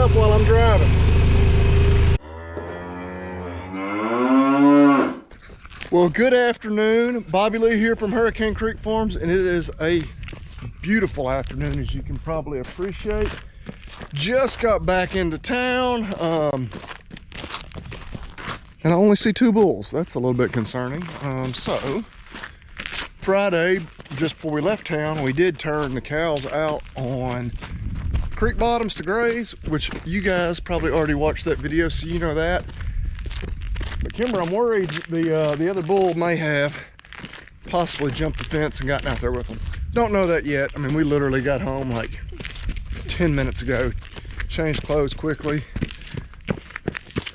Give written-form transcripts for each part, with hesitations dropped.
up while I'm driving. Well, good afternoon. Bobby Lee here from Hurricane Creek Farms, and it is a beautiful afternoon, as you can probably appreciate. Just got back into town, and I only see 2 bulls. That's a little bit concerning. So Friday, just before we left town, we did turn the cows out on creek bottoms to graze, which you guys probably already watched that video, so you know that. But Kimber, I'm worried the other bull may have possibly jumped the fence and gotten out there with them. Don't know that yet. I mean, we literally got home like 10 minutes ago. Changed clothes quickly.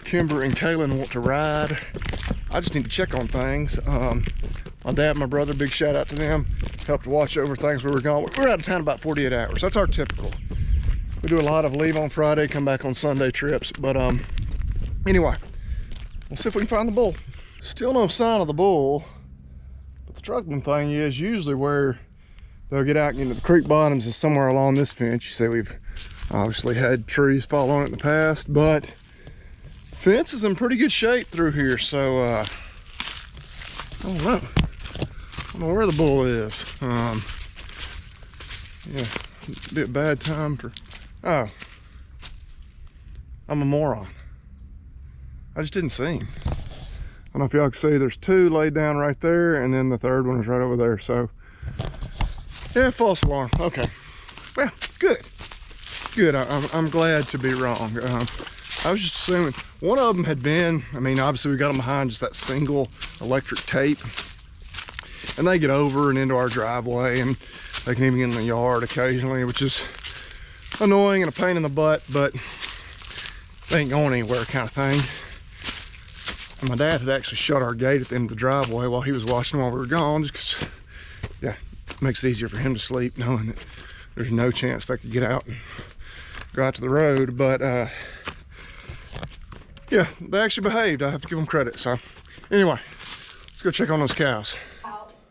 Kimber and Kaylin want to ride. I just need to check on things. My dad and my brother, big shout out to them, helped watch over things. We were gone. We're out of town about 48 hours. That's our typical. We do a lot of leave on Friday, come back on Sunday trips. But anyway, we'll see if we can find the bull. Still no sign of the bull. But the truckman thing is usually where they'll get out into the creek bottoms is somewhere along this fence. You see we've obviously had trees fall on it in the past, but fence is in pretty good shape through here. So I don't know. I don't know where the bull is. Yeah, it'd be a bad time for, oh, I'm a moron. I just didn't see him. I don't know if y'all can see, there's 2 laid down right there, and then the third one is right over there. So yeah, false alarm. Okay, well, good. Good, I'm glad to be wrong. I was just assuming one of them had been, I mean, obviously we got them behind just that single electric tape, and they get over and into our driveway, and they can even get in the yard occasionally, which is annoying and a pain in the butt, but they ain't going anywhere kind of thing. And my dad had actually shut our gate at the end of the driveway while he was watching while we were gone, just because, yeah, it makes it easier for him to sleep knowing that there's no chance they could get out and go out to the road. But yeah, they actually behaved. I have to give them credit. So anyway, let's go check on those cows.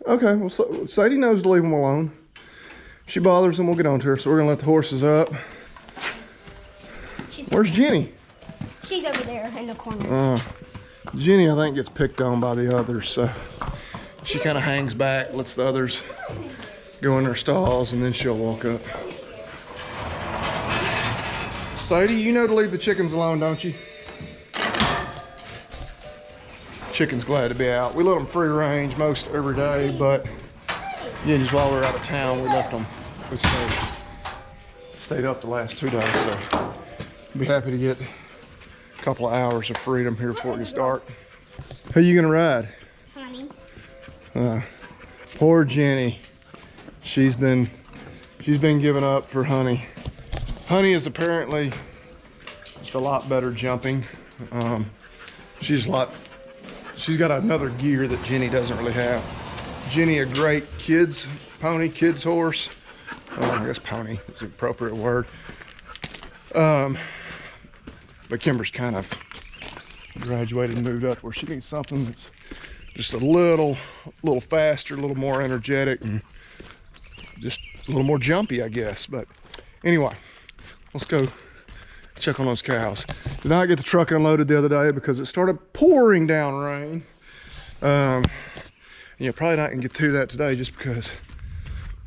Okay, well, Sadie knows to leave them alone. If she bothers them, we'll get on to her. So we're gonna let the horses up. Where's Jenny? She's over there in the corner. Jenny, I think, gets picked on by the others, so she kind of hangs back, lets the others go in their stalls, and then she'll walk up. Sadie, you know to leave the chickens alone, don't you? Chicken's glad to be out. We let them free range most every day, but yeah, just while we were out of town, we left them. We stayed up the last 2 days, so I'll be happy to get a couple of hours of freedom here before it gets dark. Who are you gonna ride? Honey. Poor Jenny. She's been giving up for Honey. Honey is apparently just a lot better jumping. She's got another gear that Jenny doesn't really have. Jenny, a great kids pony, kids horse. I guess pony is the appropriate word. But Kimber's kind of graduated and moved up where she needs something that's just a little faster, a little more energetic, and just a little more jumpy, I guess. But anyway, let's go check on those cows. Did not get the truck unloaded the other day because it started pouring down rain. Yeah, probably not gonna get through that today just because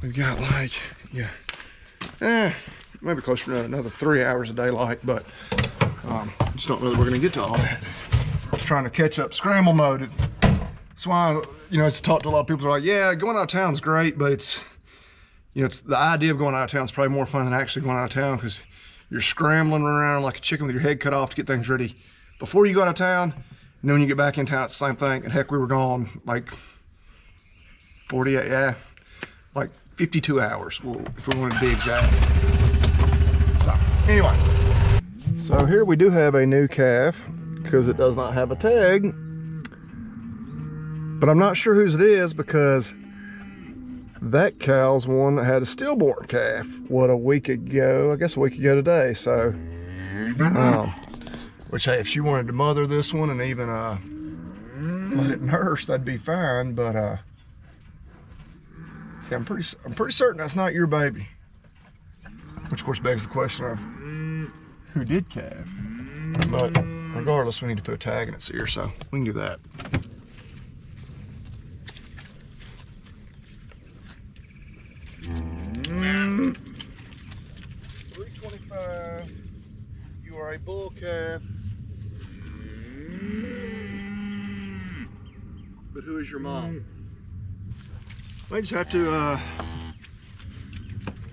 we've got like, yeah, maybe closer to another 3 hours of daylight, but just don't know that we're gonna get to all that. Just trying to catch up scramble mode. That's why, you know, it's talked to a lot of people who are like, yeah, going out of town is great, but it's, you know, it's the idea of going out of town is probably more fun than actually going out of town, because you're scrambling around like a chicken with your head cut off to get things ready before you go out of town. And then when you get back in town, it's the same thing. And heck, we were gone like 48, yeah, like 52 hours, if we wanted to be exact. So anyway, so here we do have a new calf because it does not have a tag, but I'm not sure whose it is because that cow's one that had a stillborn calf, what, a week ago? I guess a week ago today. So, which, hey, if she wanted to mother this one and even let it nurse, that'd be fine. But yeah, I'm pretty certain that's not your baby. Which of course begs the question of, who did calve. But regardless, we need to put a tag in its ear, so we can do that. $3.25. You are a bull calf. But who is your mom? We just have to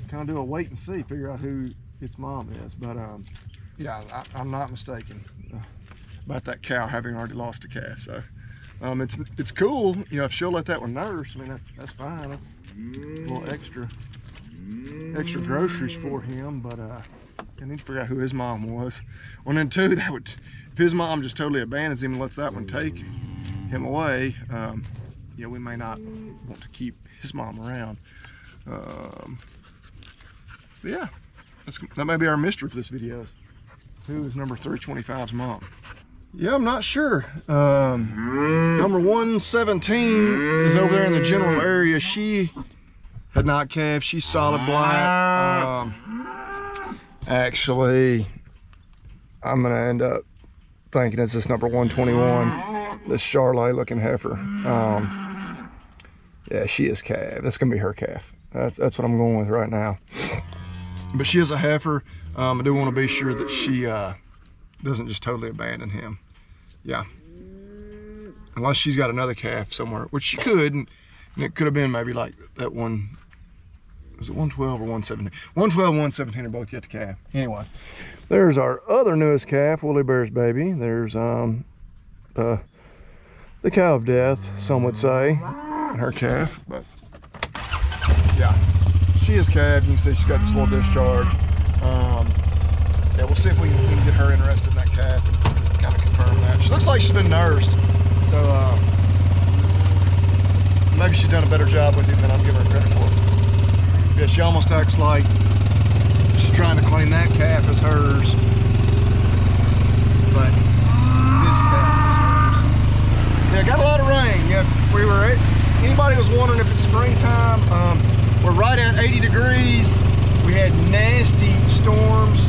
kind of do a wait and see, figure out who its mom is. But yeah, I'm not mistaken about that cow having already lost a calf. So it's cool, you know, if she'll let that one nurse. I mean, that's fine. That's a little extra groceries for him. But I need to figure out who his mom was. Well, and then two, that would, if his mom just totally abandons him and lets that one take him away, you know, we may not want to keep his mom around. But yeah, that may be our mystery for this video. Who is number 325's mom? Yeah, I'm not sure. Number 117 is over there in the general area. She had not calved. She's solid black. Actually, I'm gonna end up thinking it's this number 121, this Charlotte looking heifer. Yeah, she is calved. That's gonna be her calf. That's what I'm going with right now. But she is a heifer. I do want to be sure that she doesn't just totally abandon him. Yeah. Unless she's got another calf somewhere, which she could, and it could have been maybe like that one. Was it 112 or 117? 112 and 117 are both yet to calve. Anyway, there's our other newest calf, Woolly Bear's baby. There's the cow of death, some would say, her calf. But yeah, she is calved. You can see she's got this little discharge. Yeah, we'll see if we can get her interested in that calf and kind of confirm that. She looks like she's been nursed, so maybe she's done a better job with him than I'm giving her credit for. Yeah, she almost acts like she's trying to claim that calf as hers, but this calf is hers. Yeah, got a lot of rain. Yeah, anybody was wondering if it's springtime, we're right at 80 degrees. We had nasty storms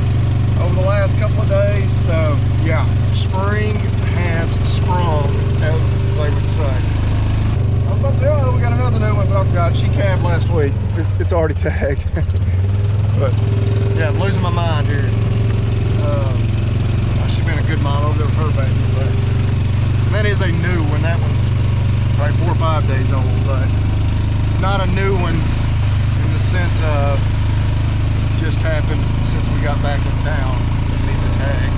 over the last couple of days, so yeah, spring has sprung, as they would say. I was about to say, oh, we got another new one, but I forgot. She calved last week. It's already tagged. But yeah, I'm losing my mind here. She's been a good mom over there with her baby, but that is a new one. That one's probably 4 or 5 days old, but not a new one in the sense of just happened since we got back in town. It needs a tag.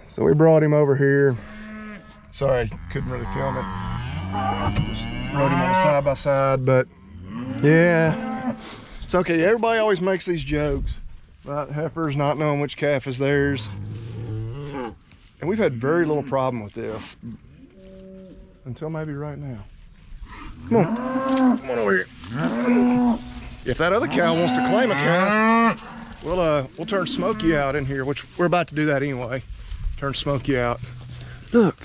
So we brought him over here. Sorry, couldn't really film it. Just rode him on a side by side, but yeah, it's okay. Everybody always makes these jokes about heifers not knowing which calf is theirs, and we've had very little problem with this until maybe right now. Come on over here. If that other cow wants to claim a calf, we'll turn Smokey out in here, which we're about to do that anyway. Turn Smokey out. Look,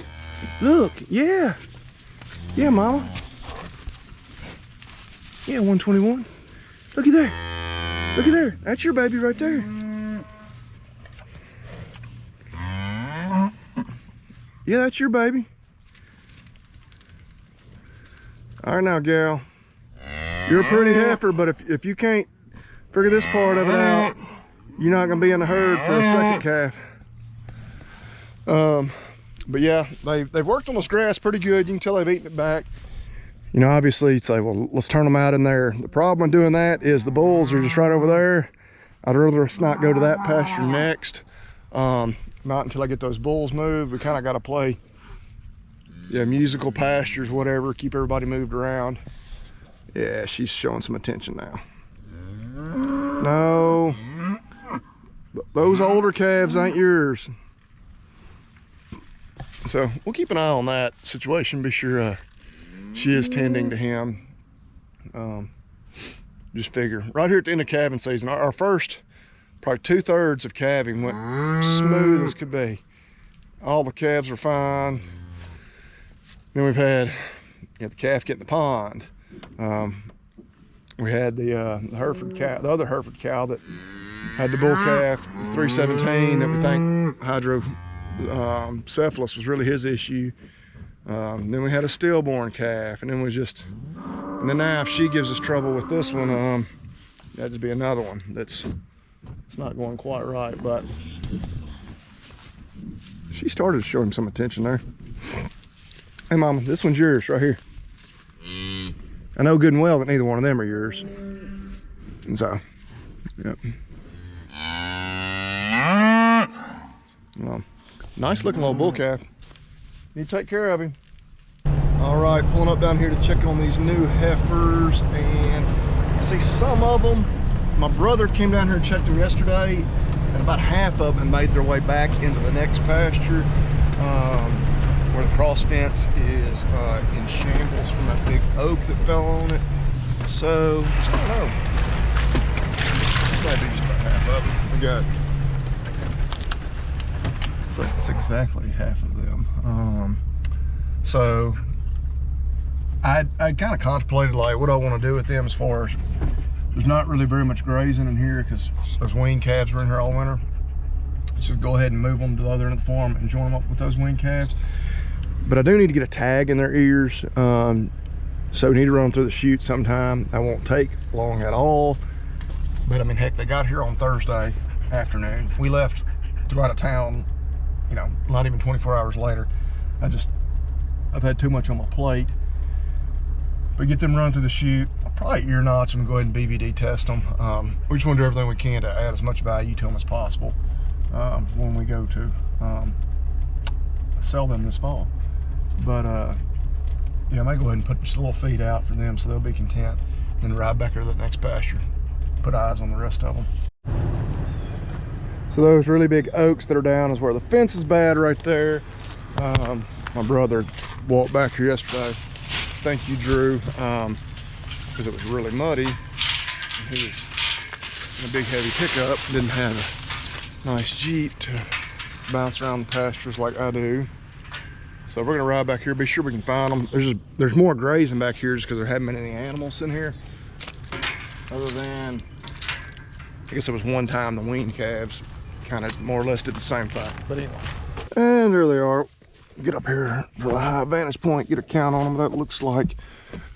yeah. Yeah, mama. Yeah, 121. Looky there. Looky there. That's your baby right there. Yeah, that's your baby. All right now, gal. You're a pretty heifer, but if you can't figure this part of it out, you're not gonna be in the herd for a second calf. But yeah, they've worked on this grass pretty good. You can tell they've eaten it back. You know, obviously you'd say, well, let's turn them out in there. The problem with doing that is the bulls are just right over there. I'd rather us not go to that pasture next. Not until I get those bulls moved. We kind of got to play, yeah, musical pastures, whatever, keep everybody moved around. Yeah, she's showing some attention now. No, those older calves ain't yours. So we'll keep an eye on that situation, be sure she is tending to him. Just figure, right here at the end of calving season, our first probably 2/3 of calving went smooth as could be. All the calves were fine. Then we've had the calf get in the pond. We had the Hereford cow, the other Hereford cow that Had the bull calf, 317, that we think hydrocephalus was really his issue. Then we had a stillborn calf, and then then now if she gives us trouble with this one, that'd just be another one it's not going quite right. But she started showing some attention there. Hey mama, this one's yours right here. I know good and well that neither one of them are yours. And so, yep. Well, nice looking little bull calf. You take care of him. All right, pulling up down here to check on these new heifers, and I see some of them. My brother came down here and checked them yesterday, and about half of them made their way back into the next pasture, where the cross fence is in shambles from that big oak that fell on it. So, I don't know. Maybe just about half of them. We got, so it's exactly half of them. So I kind of contemplated like what I want to do with them, as far as there's not really very much grazing in here because those wean calves are in here all winter. So go ahead and move them to the other end of the farm and join them up with those wean calves. But I do need to get a tag in their ears, so we need to run them through the chute sometime. That won't take long at all. But I mean, heck, they got here on Thursday afternoon. We left to go out of town, you know, not even 24 hours later. I've had too much on my plate. But get them run through the chute. I'll probably ear notch them and go ahead and BVD test them. We just want to do everything we can to add as much value to them as possible when we go to sell them this fall. But yeah, I might go ahead and put just a little feed out for them so they'll be content, and then ride back to that next pasture. Put eyes on the rest of them. So those really big oaks that are down is where the fence is bad right there. My brother walked back here yesterday. Thank you, Drew, because it was really muddy. He was in a big heavy pickup, didn't have a nice Jeep to bounce around the pastures like I do. So we're gonna ride back here, be sure we can find them. There's more grazing back here just because there haven't been any animals in here. Other than, I guess it was one time the wean calves kind of more or less did the same thing. But anyway. And there they are. Get up here for a high vantage point, get a count on them. That looks like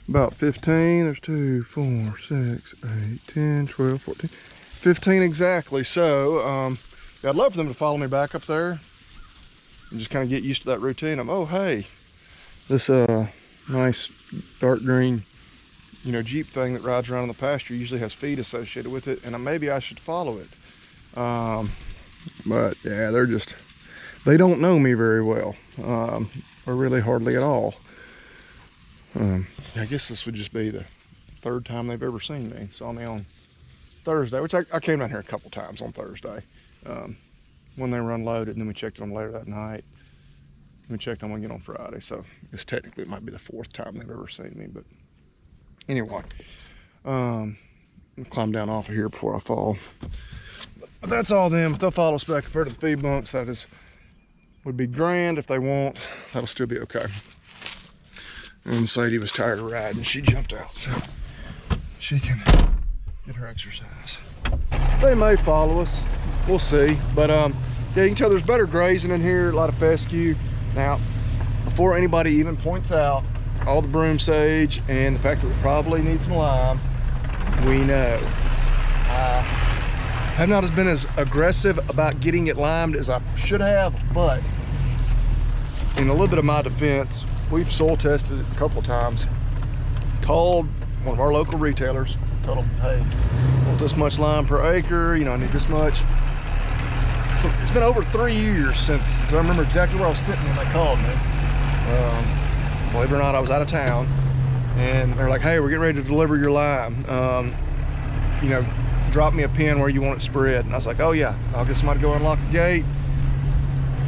about 15. There's 2, 4, 6, 8, 10, 12, 14, 15 exactly. So yeah, I'd love for them to follow me back up there and just kind of get used to that routine of, oh, hey, this nice dark green, you know, Jeep thing that rides around in the pasture usually has feed associated with it, and maybe I should follow it. But yeah, they don't know me very well, or really hardly at all. I guess this would just be the third time they've ever seen me. Saw me on Thursday, which I came down here a couple times on Thursday when they were unloaded, and then we checked on them later that night. We checked on them again on Friday, so I guess technically it might be the fourth time they've ever seen me. But anyway, I'll climb down off of here before I fall. But that's all them. If they'll follow us back up here to the feed bunks, that would be grand. If they won't, that'll still be okay. And Sadie was tired of riding. She jumped out, so she can get her exercise. They may follow us. We'll see. But yeah, you can tell there's better grazing in here, a lot of fescue. Now, before anybody even points out all the broom sage and the fact that we probably need some lime, we know. I have not been as aggressive about getting it limed as I should have, but in a little bit of my defense, we've soil tested it a couple of times, called one of our local retailers, told them, hey, I want this much lime per acre, you know, I need this much. So it's been over 3 years since, because I remember exactly where I was sitting when they called me. Believe it or not, I was out of town, and they're like, hey, we're getting ready to deliver your lime. You know, drop me a pin where you want it spread. And I was like, oh yeah, I'll get somebody to go unlock the gate.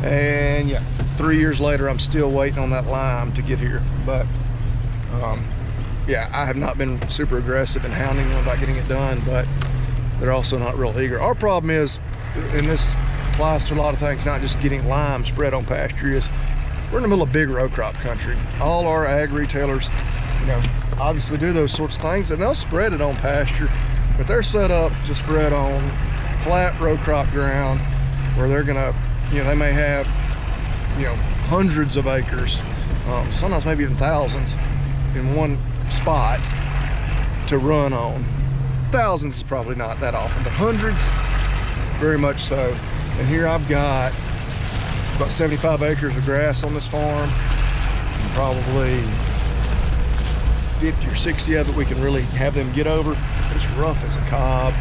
And yeah, 3 years later, I'm still waiting on that lime to get here. But yeah, I have not been super aggressive in hounding them about getting it done, but they're also not real eager. Our problem is, and this applies to a lot of things, not just getting lime spread on pasture, is we're in the middle of big row crop country. All our ag retailers, you know, obviously do those sorts of things, and they'll spread it on pasture, but they're set up to spread on flat row crop ground where they're gonna, you know, they may have, you know, hundreds of acres, sometimes maybe even thousands in one spot to run on. Thousands is probably not that often, but hundreds, very much so. And here I've got about 75 acres of grass on this farm, and probably 50 or 60 of it we can really have them get over. It's rough as a cob.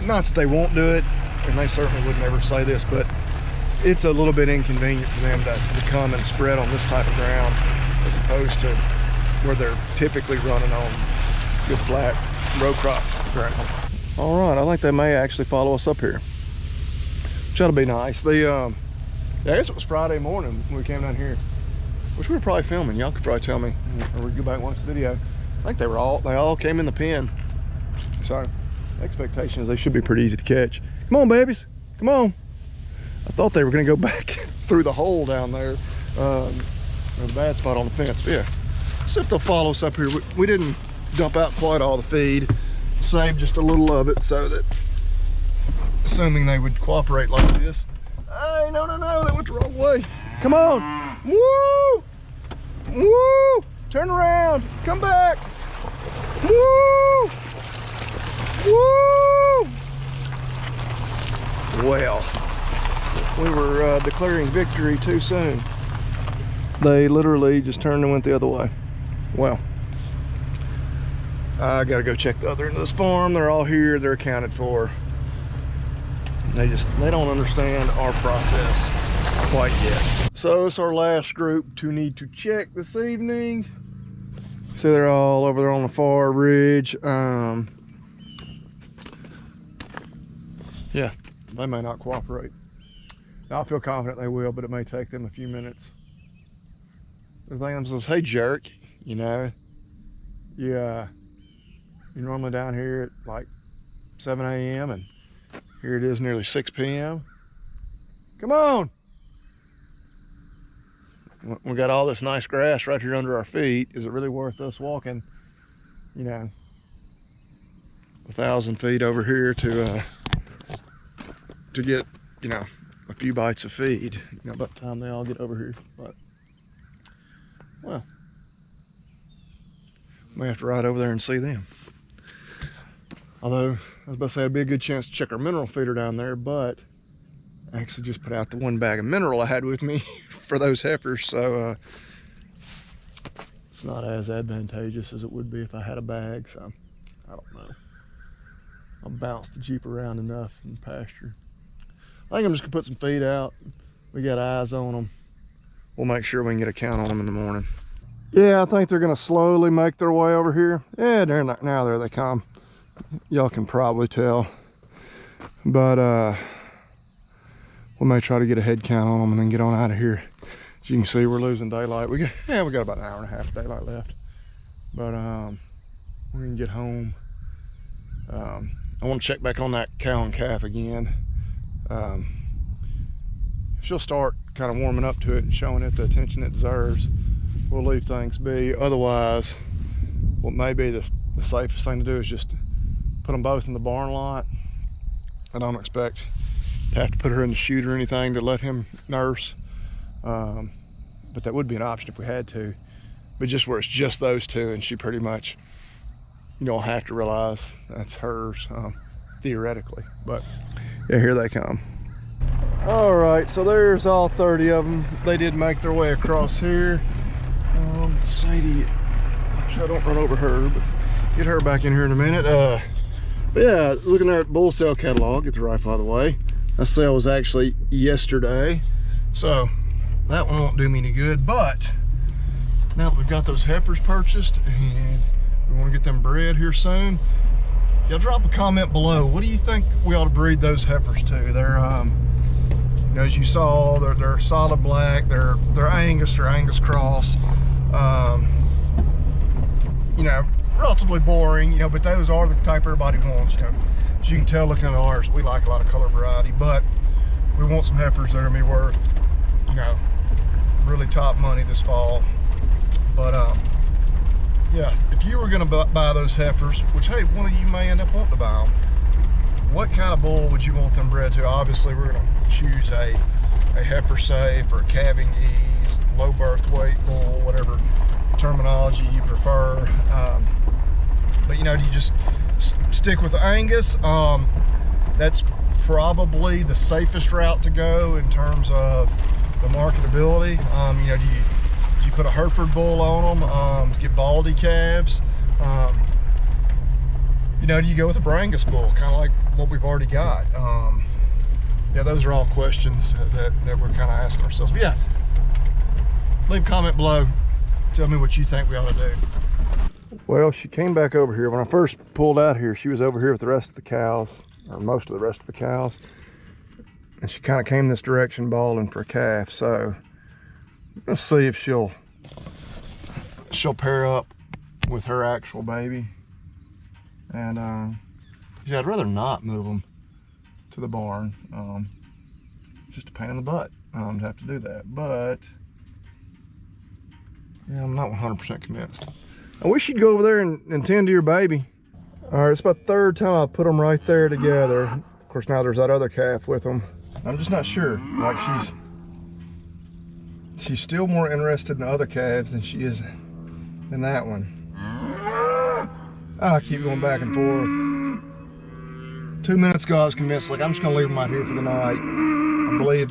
Not that they won't do it, and they certainly would never say this, but it's a little bit inconvenient for them to come and spread on this type of ground as opposed to where they're typically running on good flat row crop ground. All right, I think they may actually follow us up here, which ought to be nice. I guess it was Friday morning when we came down here, which we were probably filming. Y'all could probably tell me, or we go back and watch the video. I think they all came in the pen. So expectation is they should be pretty easy to catch. Come on, babies, come on. I thought they were gonna go back through the hole down there, or the bad spot on the fence. But yeah, see if they'll follow us up here. We didn't dump out quite all the feed, saved just a little of it so that, assuming they would cooperate like this. Hey, no, they went the wrong way. Come on, woo, woo, turn around, come back, woo, woo. Well, we were declaring victory too soon. They literally just turned and went the other way. Well, I gotta go check the other end of this farm. They're all here, they're accounted for. They don't understand our process quite yet. So it's our last group to need to check this evening. See, they're all over there on the far ridge. Yeah, they may not cooperate. I feel confident they will, but it may take them a few minutes. The thing says, hey jerk, you know, you're normally down here at like 7 a.m. and here it is nearly 6 p.m. Come on. We got all this nice grass right here under our feet. Is it really worth us walking, you know, 1,000 feet over here to get, you know, a few bites of feed, you know, by the time they all get over here? But, well, we have to ride over there and see them. Although, I was about to say it'd be a good chance to check our mineral feeder down there, but I actually just put out the one bag of mineral I had with me for those heifers, so it's not as advantageous as it would be if I had a bag, so I don't know. I'll bounce the Jeep around enough in pasture. I think I'm just gonna put some feed out. We got eyes on them. We'll make sure we can get a count on them in the morning. Yeah, I think they're gonna slowly make their way over here. Yeah, they're not, now there they come. Y'all can probably tell. But we may try to get a head count on them and then get on out of here. As you can see, we're losing daylight. We got about an hour and a half of daylight left. But we're gonna get home. I want to check back on that cow and calf again. If she'll start kind of warming up to it and showing it the attention it deserves, we'll leave things be. Otherwise, what may be the safest thing to do is just put them both in the barn lot. I don't expect to have to put her in the chute or anything to let him nurse, but that would be an option if we had to. But just where it's just those two, and she pretty much, you don't have to realize that's hers, theoretically. But yeah, here they come. All right, so there's all 30 of them. They did make their way across here. Sadie, I'm sure I don't run over her, but get her back in here in a minute. But yeah, looking there at bull sale catalog, get the rifle out of the way. That sale was actually yesterday, so that one won't do me any good. But now that we've got those heifers purchased and we want to get them bred here soon, y'all drop a comment below. What do you think we ought to breed those heifers to? They're, you know, as you saw, they're solid black. They're Angus or Angus cross. You know, relatively boring, you know, but those are the type everybody wants, you know. As you can tell looking at ours, we like a lot of color variety, but we want some heifers that are gonna be worth, you know, really top money this fall. But yeah, if you were gonna buy those heifers, which hey, one of you may end up wanting to buy them, what kind of bull would you want them bred to? Obviously, we're going to choose a heifer safe or a calving ease, low birth weight bull, whatever terminology you prefer. But you know, do you just stick with the Angus? That's probably the safest route to go in terms of the marketability. You know, do you put a Hereford bull on them to get baldy calves? You know, do you go with a Brangus bull, kind of like what we've already got? Yeah, those are all questions that we're kind of asking ourselves. But yeah, leave a comment below. Tell me what you think we ought to do. Well, she came back over here. When I first pulled out here, she was over here with the rest of the cows, or most of the rest of the cows. And she kind of came this direction bawling for a calf. So let's see if she'll pair up with her actual baby. And yeah, I'd rather not move them to the barn. Just a pain in the butt to have to do that. But yeah, I'm not 100% convinced. I wish you'd go over there and tend to your baby. All right, it's about the third time I put them right there together. Of course, now there's that other calf with them. I'm just not sure. Like she's still more interested in the other calves than she is in that one. I keep going back and forth. 2 minutes ago, I was convinced, like, I'm just gonna leave them out here for the night. I believe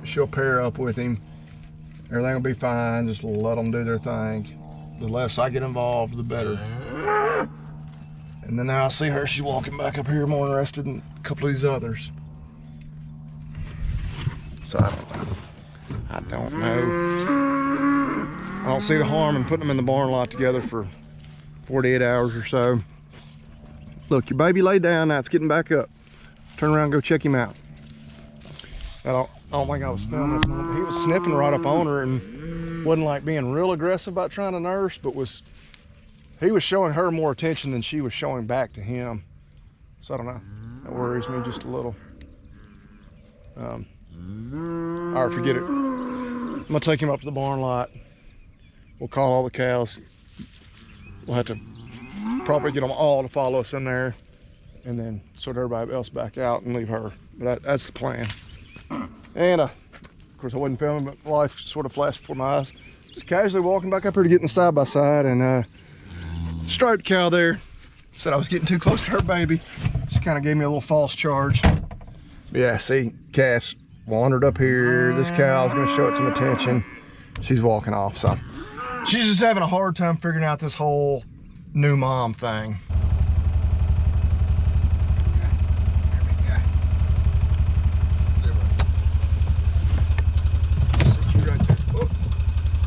she'll pair up with him. Everything will be fine. Just let them do their thing. The less I get involved, the better. And then now I see her, she's walking back up here more interested in a couple of these others. So I don't know. I don't see the harm in putting them in the barn lot together for 48 hours or so. Look, your baby laid down, now it's getting back up. Turn around and go check him out. I don't think I was filming. He was sniffing right up on her and wasn't like being real aggressive about trying to nurse, but he was showing her more attention than she was showing back to him. So I don't know, that worries me just a little. All right, forget it. I'm gonna take him up to the barn lot. We'll call all the cows. We'll have to probably get them all to follow us in there and then sort everybody else back out and leave her. But that's the plan. And of course I wasn't filming, but life sort of flashed before my eyes. Just casually walking back up here to get in the side by side, and striped cow there said I was getting too close to her baby. She kind of gave me a little false charge. But yeah, see, calf's wandered up here. This cow's gonna show it some attention. She's walking off, so she's just having a hard time figuring out this whole new mom thing.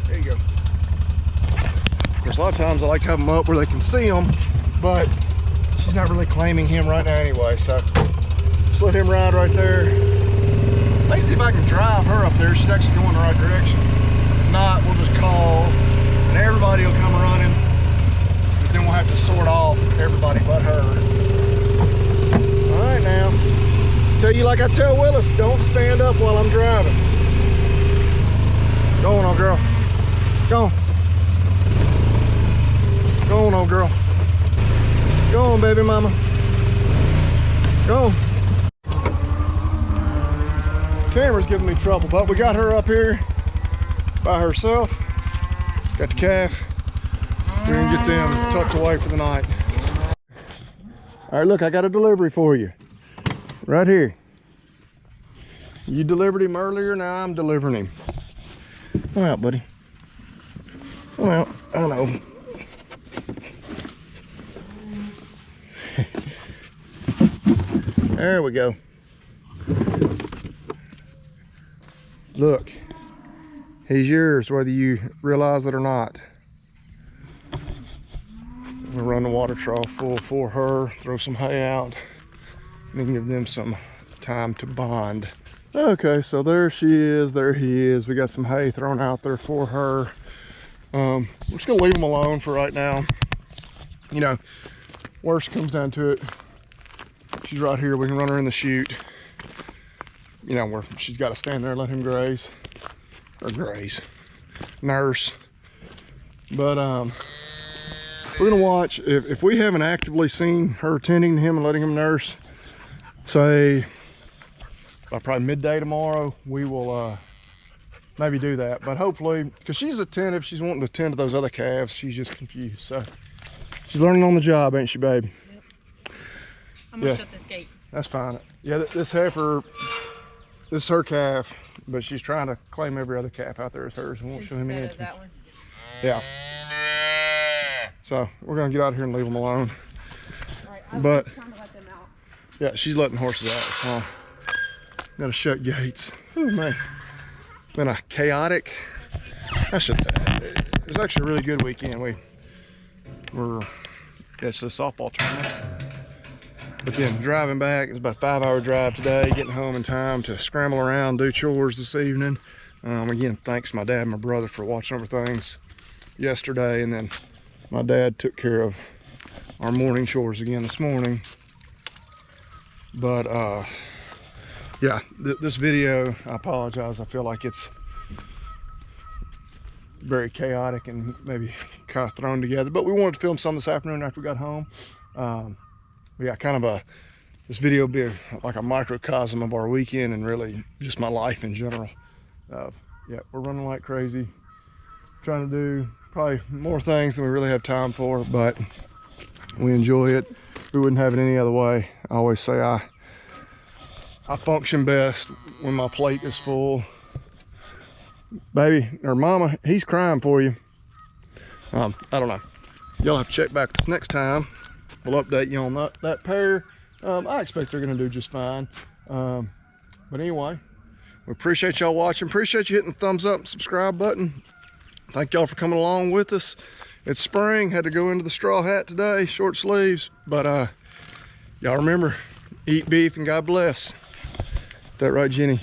There you go. Of course, a lot of times I like to have them up where they can see them, but she's not really claiming him right now anyway, so just let him ride right there. Let's see if I can drive her up there. She's actually going the right direction. If not, we'll just call and everybody will come running. But then we'll have to sort off everybody but her. All right now. Tell you like I tell Willis, don't stand up while I'm driving. Go on, old girl. Go on. Go on, old girl. Go on, baby mama. Go on. Camera's giving me trouble, but we got her up here by herself. Got the calf. We're gonna get them tucked away for the night. All right, look, I got a delivery for you. Right here. You delivered him earlier, now I'm delivering him. Come out, buddy. Come out, I know. There we go. Look, he's yours whether you realize it or not. We'll run the water trough full for her, throw some hay out, and give them some time to bond. Okay, so there she is, there he is. We got some hay thrown out there for her. We're just gonna leave them alone for right now. You know, worst comes down to it, she's right here, we can run her in the chute. You know, where she's got to stand there and let him graze, or nurse. But we're gonna watch. If we haven't actively seen her tending to him and letting him nurse, say by probably midday tomorrow, we will maybe do that. But hopefully, because she's attentive, she's wanting to tend to those other calves. She's just confused. So she's learning on the job, ain't she, babe? Yep. I'm gonna shut this gate. That's fine. Yeah, this heifer, this is her calf, but she's trying to claim every other calf out there as hers and won't show him any. That one. Yeah. So we're gonna get out here and leave them alone. All right, But trying to let them out. yeah, she's letting horses out. So gotta shut gates. Oh man, been a chaotic. I should say it was actually a really good weekend. We're it's a softball tournament. But then driving back, it's about a 5-hour drive today, getting home in time to scramble around, do chores this evening. Again, thanks my dad and my brother for watching over things yesterday, and then my dad took care of our morning chores again this morning. But yeah, this video, I apologize, I feel like it's very chaotic and maybe kind of thrown together, but we wanted to film some this afternoon after we got home. Yeah, kind of this video will be like a microcosm of our weekend and really just my life in general. Yeah, we're running like crazy, trying to do probably more things than we really have time for, but we enjoy it. We wouldn't have it any other way. I always say I function best when my plate is full. Baby, or mama, he's crying for you. I don't know. Y'all have to check back this next time. We'll update you on that pair. I expect they're gonna do just fine. But anyway, we appreciate y'all watching. Appreciate you hitting the thumbs up and subscribe button. Thank y'all for coming along with us. It's spring, had to go into the straw hat today, short sleeves. But y'all remember, eat beef and God bless. Is that right, Jenny?